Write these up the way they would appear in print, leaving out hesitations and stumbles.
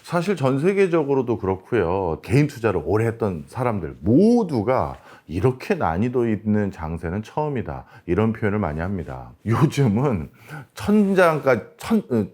사실 전 세계적으로도 그렇고요. 개인 투자를 오래 했던 사람들 모두가 이렇게 난이도 있는 장세는 처음이다, 이런 표현을 많이 합니다. 요즘은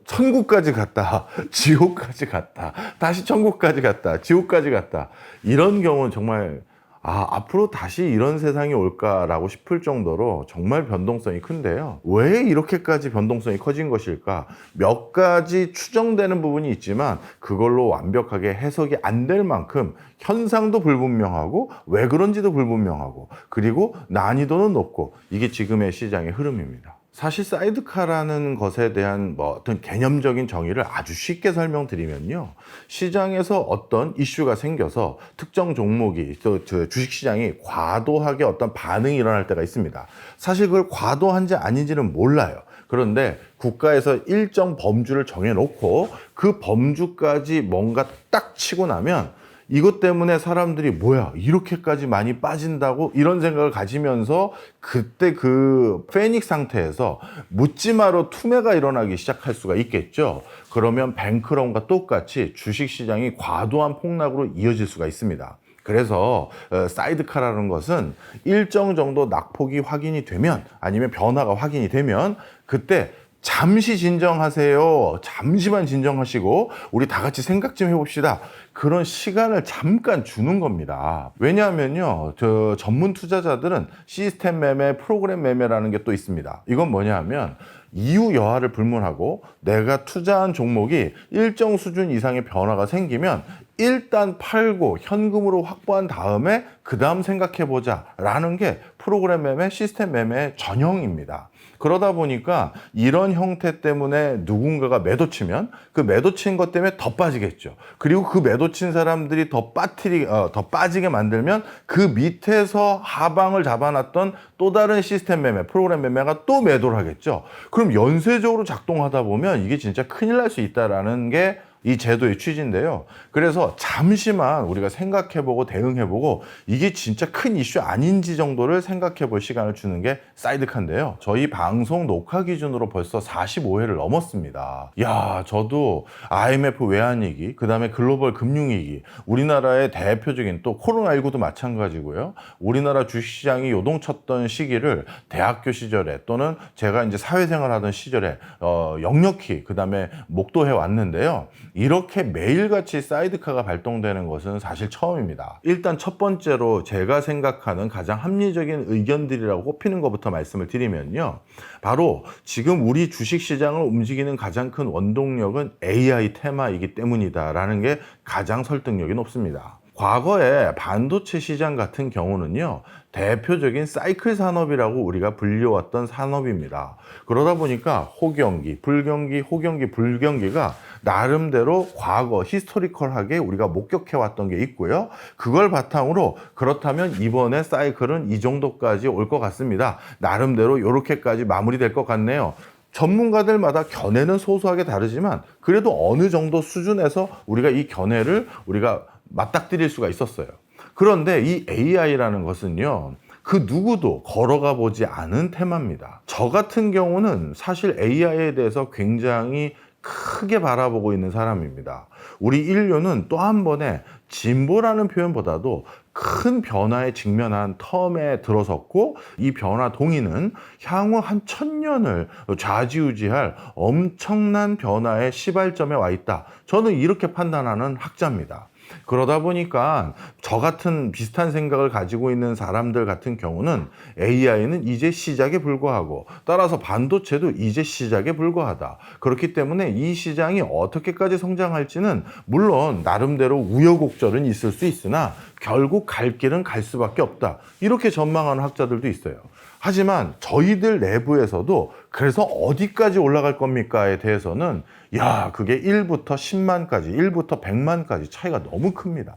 천국까지 갔다, 지옥까지 갔다, 다시 천국까지 갔다, 지옥까지 갔다, 이런 경우는 정말 앞으로 다시 이런 세상이 올까라고 싶을 정도로 정말 변동성이 큰데요. 왜 이렇게까지 변동성이 커진 것일까? 몇 가지 추정되는 부분이 있지만 그걸로 완벽하게 해석이 안 될 만큼 현상도 불분명하고 왜 그런지도 불분명하고, 그리고 난이도는 높고, 이게 지금의 시장의 흐름입니다. 사실 사이드카라는 것에 대한 어떤 개념적인 정의를 아주 쉽게 설명드리면요, 시장에서 어떤 이슈가 생겨서 특정 종목이, 또 주식시장이 과도하게 어떤 반응이 일어날 때가 있습니다. 사실 그걸 과도한지 아닌지는 몰라요. 그런데 국가에서 일정 범주를 정해놓고 그 범주까지 뭔가 딱 치고 나면 이것 때문에 사람들이 뭐야, 이렇게까지 많이 빠진다고, 이런 생각을 가지면서 그때 그 패닉 상태에서 묻지마로 투매가 일어나기 시작할 수가 있겠죠. 그러면 뱅크런과 똑같이 주식시장이 과도한 폭락으로 이어질 수가 있습니다. 그래서 사이드카라는 것은 일정 정도 낙폭이 확인이 되면, 아니면 변화가 확인이 되면, 그때 잠시 진정하세요. 잠시만 진정하시고 우리 다 같이 생각 좀 해봅시다. 그런 시간을 잠깐 주는 겁니다. 왜냐하면요, 전문 투자자들은 시스템 매매, 프로그램 매매라는 게 또 있습니다. 이건 뭐냐 하면, 이유 여하를 불문하고 내가 투자한 종목이 일정 수준 이상의 변화가 생기면 일단 팔고 현금으로 확보한 다음에 그 다음 생각해보자 라는 게 프로그램 매매, 시스템 매매의 전형입니다. 그러다 보니까 이런 형태 때문에 누군가가 매도 치면 그 매도 친 것 때문에 더 빠지겠죠. 그리고 그 매도 친 사람들이 더 빠지게 만들면 그 밑에서 하방을 잡아놨던 또 다른 시스템 매매, 프로그램 매매가 또 매도를 하겠죠. 그럼 연쇄적으로 작동하다 보면 이게 진짜 큰일 날 수 있다라는 게 이 제도의 취지인데요. 그래서 잠시만 우리가 생각해보고 대응해보고 이게 진짜 큰 이슈 아닌지 정도를 생각해볼 시간을 주는 게 사이드카인데요. 저희 방송 녹화 기준으로 벌써 45회를 넘었습니다. 야, 저도 IMF 외환위기, 그 다음에 글로벌 금융위기, 우리나라의 대표적인 또 코로나19도 마찬가지고요. 우리나라 주식시장이 요동쳤던 시기를 대학교 시절에, 또는 제가 이제 사회생활 하던 시절에 역력히 그 다음에 목도해 왔는데요. 이렇게 매일같이 사이드카가 발동되는 것은 사실 처음입니다. 일단 첫 번째로 제가 생각하는 가장 합리적인 의견들이라고 꼽히는 것부터 말씀을 드리면요, 바로 지금 우리 주식시장을 움직이는 가장 큰 원동력은 AI 테마이기 때문이다라는 게 가장 설득력이 높습니다. 과거에 반도체 시장 같은 경우는요, 대표적인 사이클 산업이라고 우리가 불려왔던 산업입니다. 그러다 보니까 호경기, 불경기, 호경기, 불경기가 나름대로 과거 히스토리컬하게 우리가 목격해왔던 게 있고요. 그걸 바탕으로 그렇다면 이번에 사이클은 이 정도까지 올 것 같습니다. 나름대로 이렇게까지 마무리될 것 같네요. 전문가들마다 견해는 소소하게 다르지만 그래도 어느 정도 수준에서 우리가 이 견해를 우리가 맞닥뜨릴 수가 있었어요. 그런데 이 AI라는 것은요, 그 누구도 걸어가 보지 않은 테마입니다. 저 같은 경우는 사실 AI에 대해서 굉장히 크게 바라보고 있는 사람입니다. 우리 인류는 또 한 번의 진보라는 표현보다도 큰 변화에 직면한 텀에 들어섰고, 이 변화 동이는 향후 한 1000년을 좌지우지할 엄청난 변화의 시발점에 와 있다. 저는 이렇게 판단하는 학자입니다. 그러다 보니까 저 같은 비슷한 생각을 가지고 있는 사람들 같은 경우는 AI는 이제 시작에 불과하고, 따라서 반도체도 이제 시작에 불과하다. 그렇기 때문에 이 시장이 어떻게까지 성장할지는 물론 나름대로 우여곡절은 있을 수 있으나 결국 갈 길은 갈 수밖에 없다. 이렇게 전망하는 학자들도 있어요. 하지만 저희들 내부에서도 그래서 어디까지 올라갈 겁니까에 대해서는 그게 1부터 10만까지, 1부터 100만까지 차이가 너무 큽니다.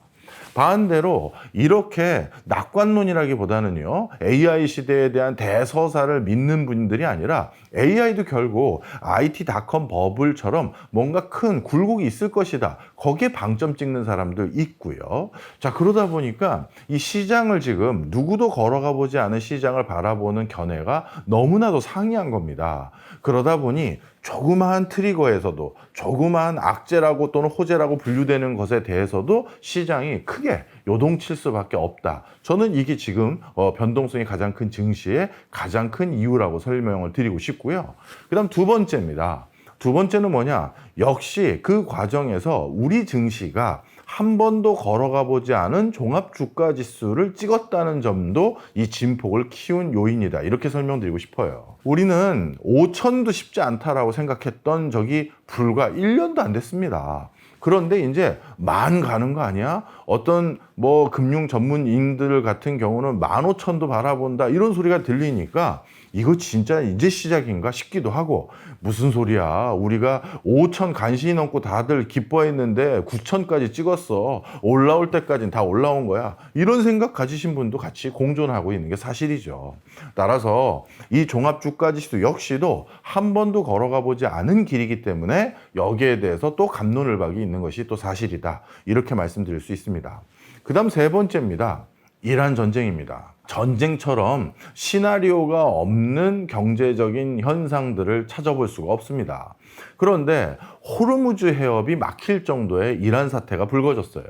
반대로 이렇게 낙관론이라기보다는요, AI 시대에 대한 대서사를 믿는 분들이 아니라 AI도 결국 IT 닷컴 버블처럼 뭔가 큰 굴곡이 있을 것이다, 거기에 방점 찍는 사람들 있고요. 자, 그러다 보니까 이 시장을 지금 누구도 걸어가 보지 않은 시장을 바라보는 견해가 너무나도 상이한 겁니다. 그러다 보니 조그마한 트리거에서도 조그마한 악재라고 또는 호재라고 분류되는 것에 대해서도 시장이 크게 요동칠 수밖에 없다. 저는 이게 지금 변동성이 가장 큰 증시의 가장 큰 이유라고 설명을 드리고 싶고요. 그다음 두 번째입니다. 두 번째는 뭐냐? 역시 그 과정에서 우리 증시가 한 번도 걸어가 보지 않은 종합주가지수를 찍었다는 점도 이 진폭을 키운 요인이다. 이렇게 설명드리고 싶어요. 우리는 5천도 쉽지 않다라고 생각했던 적이 불과 1년도 안 됐습니다. 그런데 이제 만 가는 거 아니야? 어떤 뭐 금융 전문인들 같은 경우는 15,000도 바라본다 이런 소리가 들리니까 이거 진짜 이제 시작인가 싶기도 하고, 무슨 소리야, 우리가 5천 간신히 넘고 다들 기뻐했는데 9천까지 찍었어, 올라올 때까지는 다 올라온 거야, 이런 생각 가지신 분도 같이 공존하고 있는 게 사실이죠. 따라서 이 종합주가지수 역시도 한 번도 걸어가 보지 않은 길이기 때문에 여기에 대해서 또 갑론을박이 있는 것이 또 사실이다, 이렇게 말씀드릴 수 있습니다. 그 다음 세 번째입니다. 이란 전쟁입니다. 전쟁처럼 시나리오가 없는 경제적인 현상들을 찾아볼 수가 없습니다. 그런데 호르무즈 해협이 막힐 정도의 이란 사태가 불거졌어요.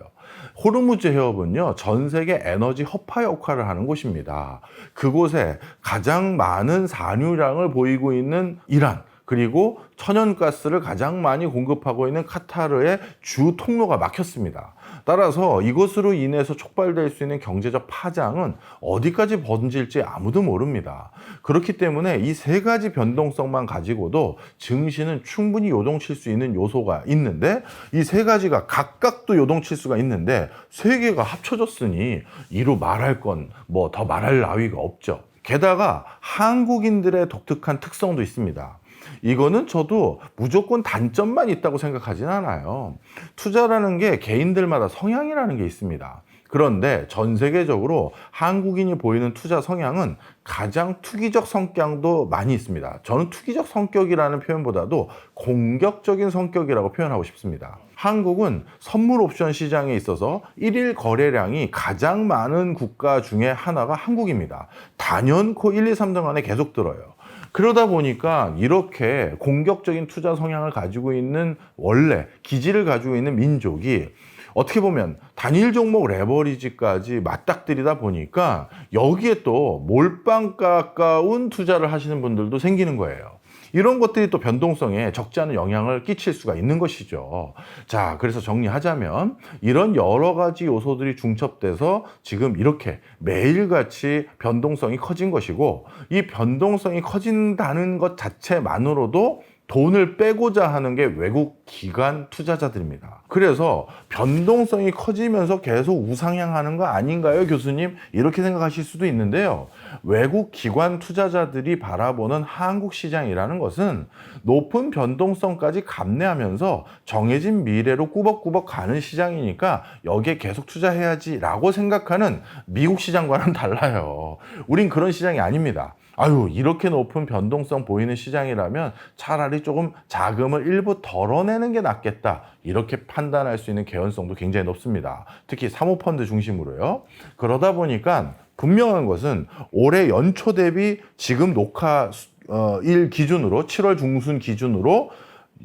호르무즈 해협은요, 전 세계 에너지 허파 역할을 하는 곳입니다. 그곳에 가장 많은 산유량을 보이고 있는 이란, 그리고 천연가스를 가장 많이 공급하고 있는 카타르의 주 통로가 막혔습니다. 따라서 이것으로 인해서 촉발될 수 있는 경제적 파장은 어디까지 번질지 아무도 모릅니다. 그렇기 때문에 이 세 가지 변동성만 가지고도 증시는 충분히 요동칠 수 있는 요소가 있는데, 이 세 가지가 각각 또 요동칠 수가 있는데 세 개가 합쳐졌으니 이루 말할 건 뭐 더 말할 나위가 없죠. 게다가 한국인들의 독특한 특성도 있습니다. 이거는 저도 무조건 단점만 있다고 생각하진 않아요. 투자라는 게 개인들마다 성향이라는 게 있습니다. 그런데 전 세계적으로 한국인이 보이는 투자 성향은 가장 투기적 성향도 많이 있습니다. 저는 투기적 성격이라는 표현보다도 공격적인 성격이라고 표현하고 싶습니다. 한국은 선물 옵션 시장에 있어서 일일 거래량이 가장 많은 국가 중에 하나가 한국입니다. 단연코 1, 2, 3등 안에 계속 들어요. 그러다 보니까 이렇게 공격적인 투자 성향을 가지고 있는, 원래 기질을 가지고 있는 민족이 어떻게 보면 단일 종목 레버리지까지 맞닥뜨리다 보니까 여기에 또 몰빵 가까운 투자를 하시는 분들도 생기는 거예요. 이런 것들이 또 변동성에 적지 않은 영향을 끼칠 수가 있는 것이죠. 자, 그래서 정리하자면 이런 여러 가지 요소들이 중첩돼서 지금 이렇게 매일같이 변동성이 커진 것이고, 이 변동성이 커진다는 것 자체만으로도 돈을 빼고자 하는 게 외국 기관 투자자들입니다. 그래서 변동성이 커지면서 계속 우상향하는 거 아닌가요, 교수님? 이렇게 생각하실 수도 있는데요. 외국 기관 투자자들이 바라보는 한국 시장이라는 것은 높은 변동성까지 감내하면서 정해진 미래로 꾸벅꾸벅 가는 시장이니까 여기에 계속 투자해야지 라고 생각하는 미국 시장과는 달라요. 우린 그런 시장이 아닙니다. 아유, 이렇게 높은 변동성 보이는 시장이라면 차라리 조금 자금을 일부 덜어내는 게 낫겠다, 이렇게 판단할 수 있는 개연성도 굉장히 높습니다. 특히 사모펀드 중심으로요. 그러다 보니까 분명한 것은 올해 연초 대비 지금 녹화일 기준으로 7월 중순 기준으로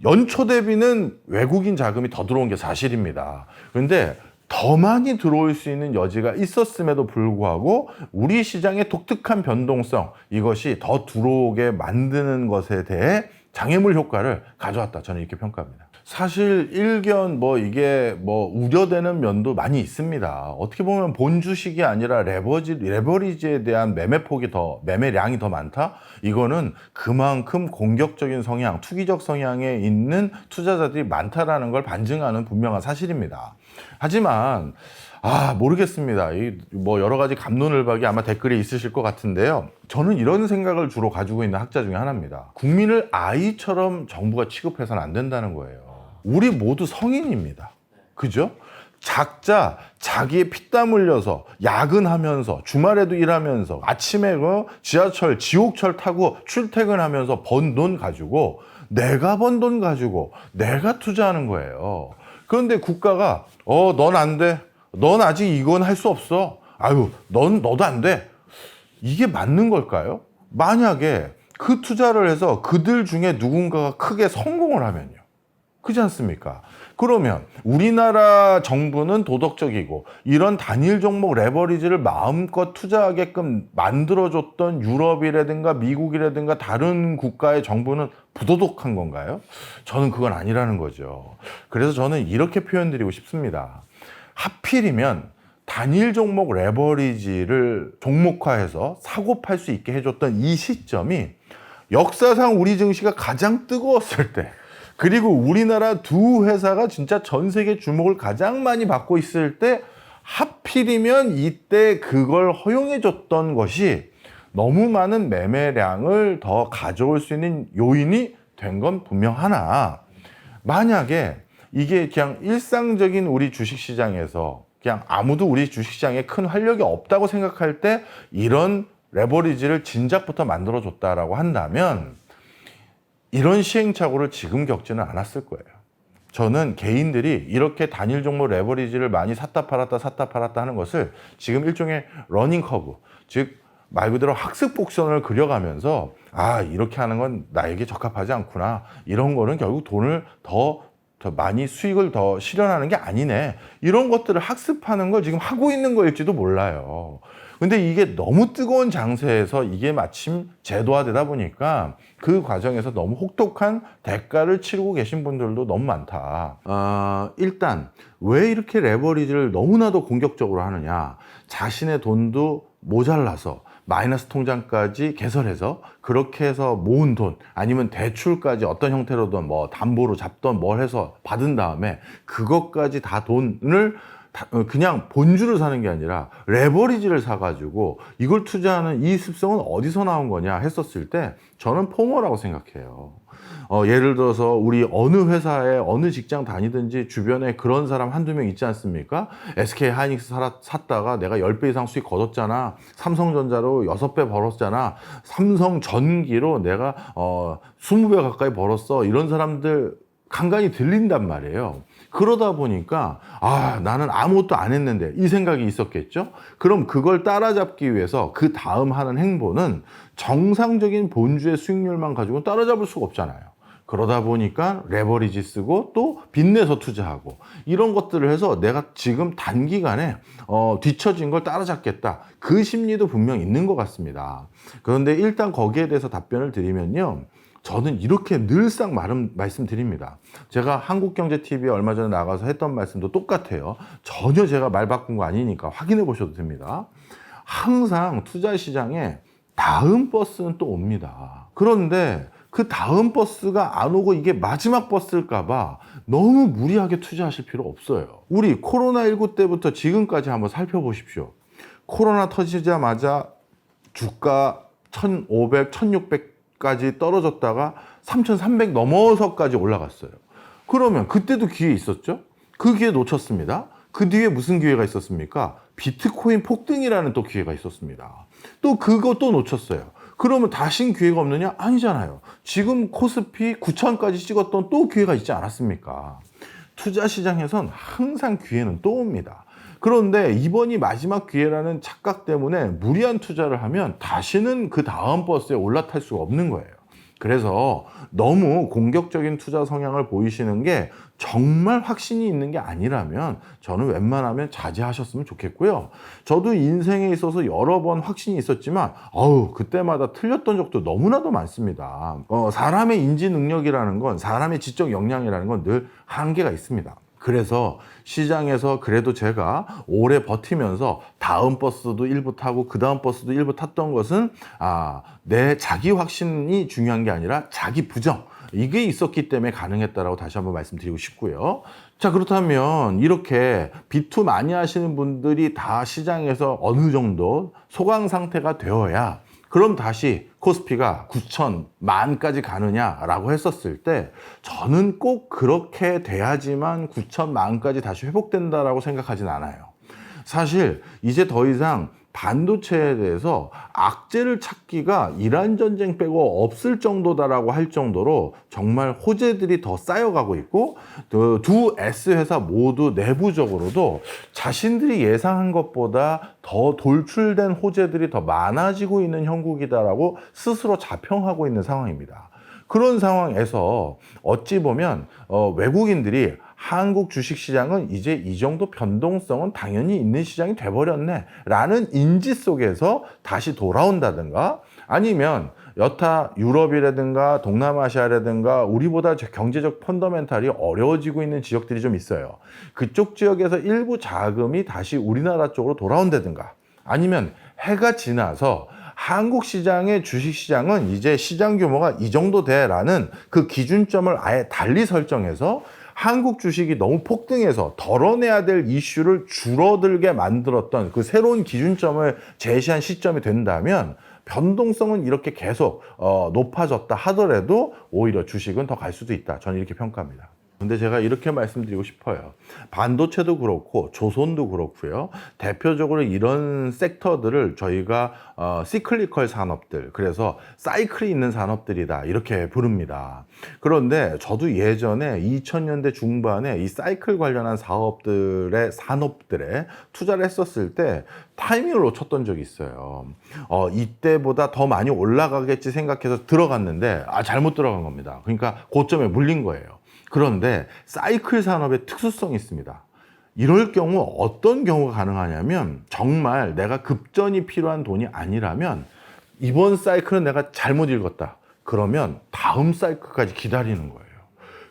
연초 대비는 외국인 자금이 더 들어온 게 사실입니다. 그런데 더 많이 들어올 수 있는 여지가 있었음에도 불구하고 우리 시장의 독특한 변동성, 이것이 더 들어오게 만드는 것에 대해 장애물 효과를 가져왔다, 저는 이렇게 평가합니다. 사실 일견 이게 우려되는 면도 많이 있습니다. 어떻게 보면 본 주식이 아니라 레버리지에 대한 매매량이 더 많다? 이거는 그만큼 공격적인 성향, 투기적 성향에 있는 투자자들이 많다라는 걸 반증하는 분명한 사실입니다. 하지만 모르겠습니다. 여러 가지 갑론을박이 아마 댓글에 있으실 것 같은데요. 저는 이런 생각을 주로 가지고 있는 학자 중에 하나입니다. 국민을 아이처럼 정부가 취급해서는 안 된다는 거예요. 우리 모두 성인입니다. 그죠? 각자 자기의 피땀 흘려서 야근하면서 주말에도 일하면서 아침에 지하철, 지옥철 타고 출퇴근하면서 번 돈 가지고, 내가 번 돈 가지고 내가 투자하는 거예요. 그런데 국가가 넌 안 돼. 넌 아직 이건 할 수 없어. 아유, 너도 안 돼. 이게 맞는 걸까요? 만약에 그 투자를 해서 그들 중에 누군가가 크게 성공을 하면요. 그렇지 않습니까? 그러면 우리나라 정부는 도덕적이고 이런 단일 종목 레버리지를 마음껏 투자하게끔 만들어줬던 유럽이라든가 미국이라든가 다른 국가의 정부는 부도덕한 건가요? 저는 그건 아니라는 거죠. 그래서 저는 이렇게 표현드리고 싶습니다. 하필이면 단일 종목 레버리지를 종목화해서 사고 팔 수 있게 해줬던 이 시점이 역사상 우리 증시가 가장 뜨거웠을 때, 그리고 우리나라 두 회사가 진짜 전 세계 주목을 가장 많이 받고 있을 때, 하필이면 이때 그걸 허용해줬던 것이 너무 많은 매매량을 더 가져올 수 있는 요인이 된 건 분명하나, 만약에 이게 그냥 일상적인 우리 주식시장에서 그냥 아무도 우리 주식시장에 큰 활력이 없다고 생각할 때 이런 레버리지를 진작부터 만들어줬다라고 한다면 이런 시행착오를 지금 겪지는 않았을 거예요. 저는 개인들이 이렇게 단일 종목 레버리지를 많이 샀다 팔았다 하는 것을 지금 일종의 러닝 커브, 즉 말 그대로 학습 곡선을 그려가면서 이렇게 하는 건 나에게 적합하지 않구나, 이런 거는 결국 돈을 더 많이 수익을 더 실현하는 게 아니네, 이런 것들을 학습하는 걸 지금 하고 있는 거일지도 몰라요. 근데 이게 너무 뜨거운 장세에서 이게 마침 제도화되다 보니까 그 과정에서 너무 혹독한 대가를 치르고 계신 분들도 너무 많다. 일단 왜 이렇게 레버리지를 너무나도 공격적으로 하느냐, 자신의 돈도 모자라서 마이너스 통장까지 개설해서 그렇게 해서 모은 돈, 아니면 대출까지 어떤 형태로든 뭐 담보로 잡던 뭘 해서 받은 다음에 그것까지 다 돈을 그냥 본주를 사는 게 아니라 레버리지를 사가지고 이걸 투자하는 이 습성은 어디서 나온 거냐 했었을 때 저는 포모라고 생각해요. 예를 들어서 우리 어느 회사에 어느 직장 다니든지 주변에 그런 사람 한두 명 있지 않습니까? SK 하이닉스 샀다가 내가 10배 이상 수익 거뒀잖아. 삼성전자로 6배 벌었잖아. 삼성전기로 내가 20배 가까이 벌었어. 이런 사람들 간간히 들린단 말이에요. 그러다 보니까 나는 아무것도 안 했는데 이 생각이 있었겠죠. 그럼 그걸 따라잡기 위해서 그 다음 하는 행보는 정상적인 본주의 수익률만 가지고 따라잡을 수가 없잖아요. 그러다 보니까 레버리지 쓰고 또 빚내서 투자하고 이런 것들을 해서 내가 지금 단기간에 뒤처진 걸 따라잡겠다, 그 심리도 분명 있는 것 같습니다. 그런데 일단 거기에 대해서 답변을 드리면요, 저는 이렇게 늘상 말씀드립니다. 제가 한국경제TV에 얼마 전에 나가서 했던 말씀도 똑같아요. 전혀 제가 말 바꾼 거 아니니까 확인해 보셔도 됩니다. 항상 투자 시장에 다음 버스는 또 옵니다. 그런데 그 다음 버스가 안 오고 이게 마지막 버스일까 봐 너무 무리하게 투자하실 필요 없어요. 우리 코로나19 때부터 지금까지 한번 살펴보십시오. 코로나 터지자마자 주가 1,500, 1,600까지 떨어졌다가 3,300 넘어서까지 올라갔어요. 그러면 그때도 기회 있었죠? 그 기회 놓쳤습니다. 그 뒤에 무슨 기회가 있었습니까? 비트코인 폭등이라는 또 기회가 있었습니다. 또 그것도 놓쳤어요. 그러면 다신 기회가 없느냐? 아니잖아요. 지금 코스피 9,000까지 찍었던 또 기회가 있지 않았습니까? 투자 시장에선 항상 기회는 또 옵니다. 그런데 이번이 마지막 기회라는 착각 때문에 무리한 투자를 하면 다시는 그 다음 버스에 올라탈 수가 없는 거예요. 그래서 너무 공격적인 투자 성향을 보이시는 게 정말 확신이 있는 게 아니라면 저는 웬만하면 자제하셨으면 좋겠고요. 저도 인생에 있어서 여러 번 확신이 있었지만 그때마다 틀렸던 적도 너무나도 많습니다. 사람의 인지 능력이라는 건, 사람의 지적 역량이라는 건 늘 한계가 있습니다. 그래서 시장에서 그래도 제가 오래 버티면서 다음 버스도 일부 타고 그 다음 버스도 일부 탔던 것은 내 자기 확신이 중요한 게 아니라 자기 부정, 이게 있었기 때문에 가능했다라고 다시 한번 말씀드리고 싶고요. 자, 그렇다면 이렇게 비투 많이 하시는 분들이 다 시장에서 어느 정도 소강 상태가 되어야 그럼 다시 코스피가 9,000, 만까지 가느냐라고 했었을 때 저는 꼭 그렇게 돼야지만 9,000, 만까지 다시 회복된다라고 생각하진 않아요. 사실 이제 더 이상 반도체에 대해서 악재를 찾기가 이란 전쟁 빼고 없을 정도다라고 할 정도로 정말 호재들이 더 쌓여가고 있고, 두 S 회사 모두 내부적으로도 자신들이 예상한 것보다 더 돌출된 호재들이 더 많아지고 있는 형국이다라고 스스로 자평하고 있는 상황입니다. 그런 상황에서 어찌 보면 외국인들이 한국 주식시장은 이제 이 정도 변동성은 당연히 있는 시장이 돼버렸네 라는 인지 속에서 다시 돌아온다든가, 아니면 여타 유럽이라든가 동남아시아라든가 우리보다 경제적 펀더멘탈이 어려워지고 있는 지역들이 좀 있어요. 그쪽 지역에서 일부 자금이 다시 우리나라 쪽으로 돌아온다든가, 아니면 해가 지나서 한국 시장의 주식 시장은 이제 시장 규모가 이 정도 돼라는 그 기준점을 아예 달리 설정해서 한국 주식이 너무 폭등해서 덜어내야 될 이슈를 줄어들게 만들었던 그 새로운 기준점을 제시한 시점이 된다면 변동성은 이렇게 계속 높아졌다 하더라도 오히려 주식은 더 갈 수도 있다. 저는 이렇게 평가합니다. 근데 제가 이렇게 말씀드리고 싶어요. 반도체도 그렇고 조선도 그렇고요. 대표적으로 이런 섹터들을 저희가 시클리컬 산업들, 그래서 사이클이 있는 산업들이다 이렇게 부릅니다. 그런데 저도 예전에 2000년대 중반에 이 사이클 관련한 산업들에 투자를 했었을 때 타이밍을 놓쳤던 적이 있어요. 이때보다 더 많이 올라가겠지 생각해서 들어갔는데 잘못 들어간 겁니다. 그러니까 고점에 물린 거예요. 그런데 사이클 산업의 특수성이 있습니다. 이럴 경우 어떤 경우가 가능하냐면, 정말 내가 급전이 필요한 돈이 아니라면 이번 사이클은 내가 잘못 읽었다. 그러면 다음 사이클까지 기다리는 거예요.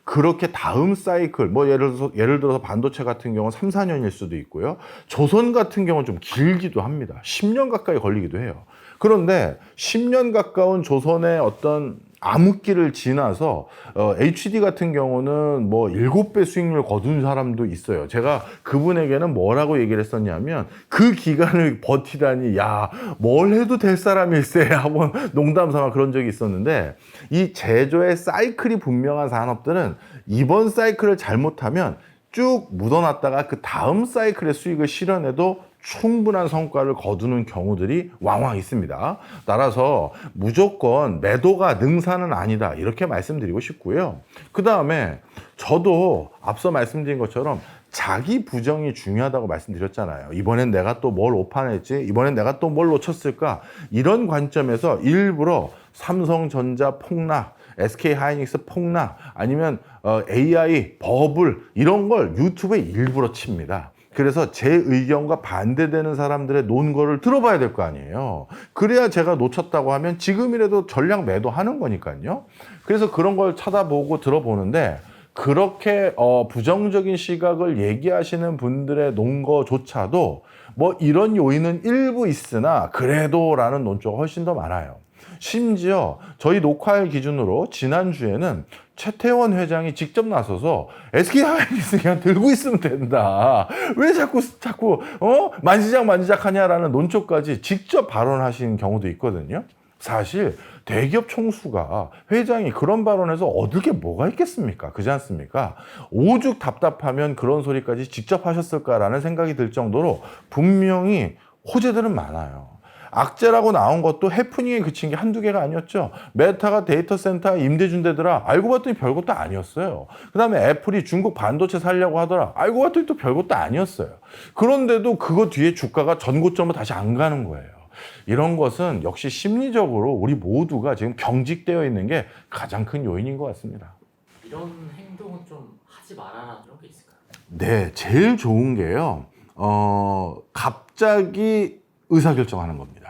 그렇게 다음 사이클, 뭐 예를 들어서 반도체 같은 경우는 3, 4년일 수도 있고요. 조선 같은 경우는 좀 길기도 합니다. 10년 가까이 걸리기도 해요. 그런데 10년 가까운 조선의 어떤 암흑기를 지나서 HD 같은 경우는 뭐 7배 수익률 거둔 사람도 있어요. 제가 그분에게는 뭐라고 얘기를 했었냐면, 그 기간을 버티다니 야 뭘 해도 될 사람일세 하고 농담 삼아 그런 적이 있었는데, 이 제조의 사이클이 분명한 산업들은 이번 사이클을 잘못하면 쭉 묻어놨다가 그 다음 사이클의 수익을 실현해도 충분한 성과를 거두는 경우들이 왕왕 있습니다. 따라서 무조건 매도가 능사는 아니다 이렇게 말씀드리고 싶고요. 그 다음에 저도 앞서 말씀드린 것처럼 자기 부정이 중요하다고 말씀드렸잖아요. 이번엔 내가 또 뭘 오판했지? 이번엔 내가 또 뭘 놓쳤을까? 이런 관점에서 일부러 삼성전자 폭락, SK하이닉스 폭락, 아니면 AI, 버블 이런 걸 유튜브에 일부러 칩니다. 그래서 제 의견과 반대되는 사람들의 논거를 들어봐야 될 거 아니에요. 그래야 제가 놓쳤다고 하면 지금이라도 전량 매도하는 거니까요. 그래서 그런 걸 찾아보고 들어보는데, 그렇게 부정적인 시각을 얘기하시는 분들의 논거조차도 뭐 이런 요인은 일부 있으나 그래도 라는 논조가 훨씬 더 많아요. 심지어 저희 녹화일 기준으로 지난주에는 최태원 회장이 직접 나서서 SK하이닉스 그냥 들고 있으면 된다. 왜 자꾸 만지작 하냐라는 논조까지 직접 발언하신 경우도 있거든요. 사실 대기업 총수가, 회장이 그런 발언에서 얻을 게 뭐가 있겠습니까? 그렇지 않습니까? 오죽 답답하면 그런 소리까지 직접 하셨을까라는 생각이 들 정도로 분명히 호재들은 많아요. 악재라고 나온 것도 해프닝에 그친 게 한두 개가 아니었죠. 메타가 데이터 센터 임대 준대더라. 알고 봤더니 별것도 아니었어요. 그 다음에 애플이 중국 반도체 살려고 하더라. 알고 봤더니 또 별것도 아니었어요. 그런데도 그거 뒤에 주가가 전고점으로 다시 안 가는 거예요. 이런 것은 역시 심리적으로 우리 모두가 지금 경직되어 있는 게 가장 큰 요인인 것 같습니다. 이런 행동은 좀 하지 말아라 그런 게 있을까요? 네, 제일 좋은 게요. 갑자기 의사결정하는 겁니다.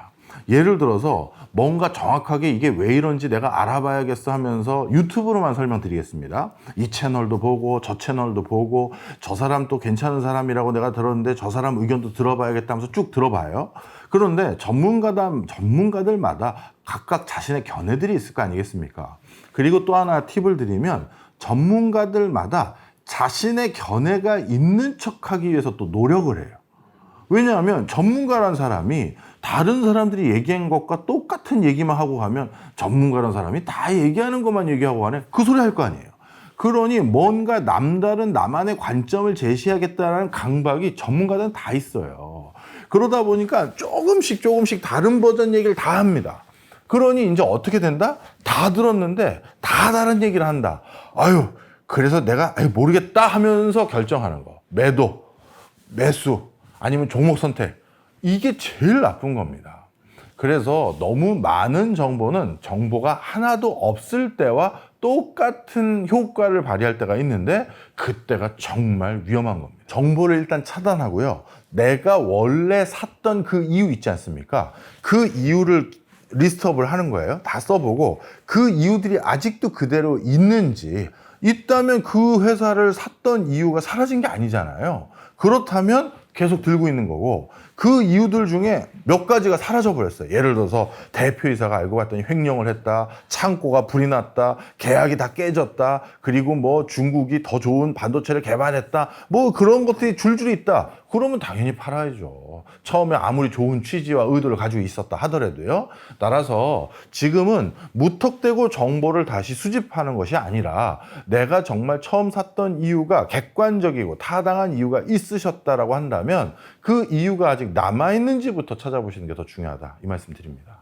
예를 들어서 뭔가 정확하게 이게 왜 이런지 내가 알아봐야겠어 하면서 유튜브로만 설명드리겠습니다. 이 채널도 보고 저 채널도 보고 저 사람 또 괜찮은 사람이라고 내가 들었는데 저 사람 의견도 들어봐야겠다 하면서 쭉 들어봐요. 그런데 전문가들마다 각각 자신의 견해들이 있을 거 아니겠습니까? 그리고 또 하나 팁을 드리면, 전문가들마다 자신의 견해가 있는 척하기 위해서 또 노력을 해요. 왜냐하면 전문가란 사람이 다른 사람들이 얘기한 것과 똑같은 얘기만 하고 가면, 전문가란 사람이 다 얘기하는 것만 얘기하고 가네, 그 소리 할 거 아니에요. 그러니 뭔가 남다른 나만의 관점을 제시하겠다는 강박이 전문가들은 다 있어요. 그러다 보니까 조금씩 다른 버전 얘기를 다 합니다. 그러니 이제 어떻게 된다? 다 들었는데 다 다른 얘기를 한다. 아유, 그래서 내가 모르겠다 하면서 결정하는 거. 매도, 매수, 아니면 종목 선택. 이게 제일 나쁜 겁니다. 그래서 너무 많은 정보는 정보가 하나도 없을 때와 똑같은 효과를 발휘할 때가 있는데 그때가 정말 위험한 겁니다. 정보를 일단 차단하고요. 내가 원래 샀던 그 이유 있지 않습니까? 그 이유를 리스트업을 하는 거예요. 다 써보고 그 이유들이 아직도 그대로 있는지, 있다면 그 회사를 샀던 이유가 사라진 게 아니잖아요. 그렇다면 계속 들고 있는 거고, 그 이유들 중에 몇 가지가 사라져 버렸어요. 예를 들어서 대표이사가 알고 봤더니 횡령을 했다, 창고가 불이 났다, 계약이 다 깨졌다, 그리고 뭐 중국이 더 좋은 반도체를 개발했다, 뭐 그런 것들이 줄줄이 있다. 그러면 당연히 팔아야죠. 처음에 아무리 좋은 취지와 의도를 가지고 있었다 하더라도요. 따라서 지금은 무턱대고 정보를 다시 수집하는 것이 아니라 내가 정말 처음 샀던 이유가 객관적이고 타당한 이유가 있으셨다라고 한다면 그 이유가 아직 남아있는지부터 찾아보시는 게 더 중요하다, 이 말씀 드립니다.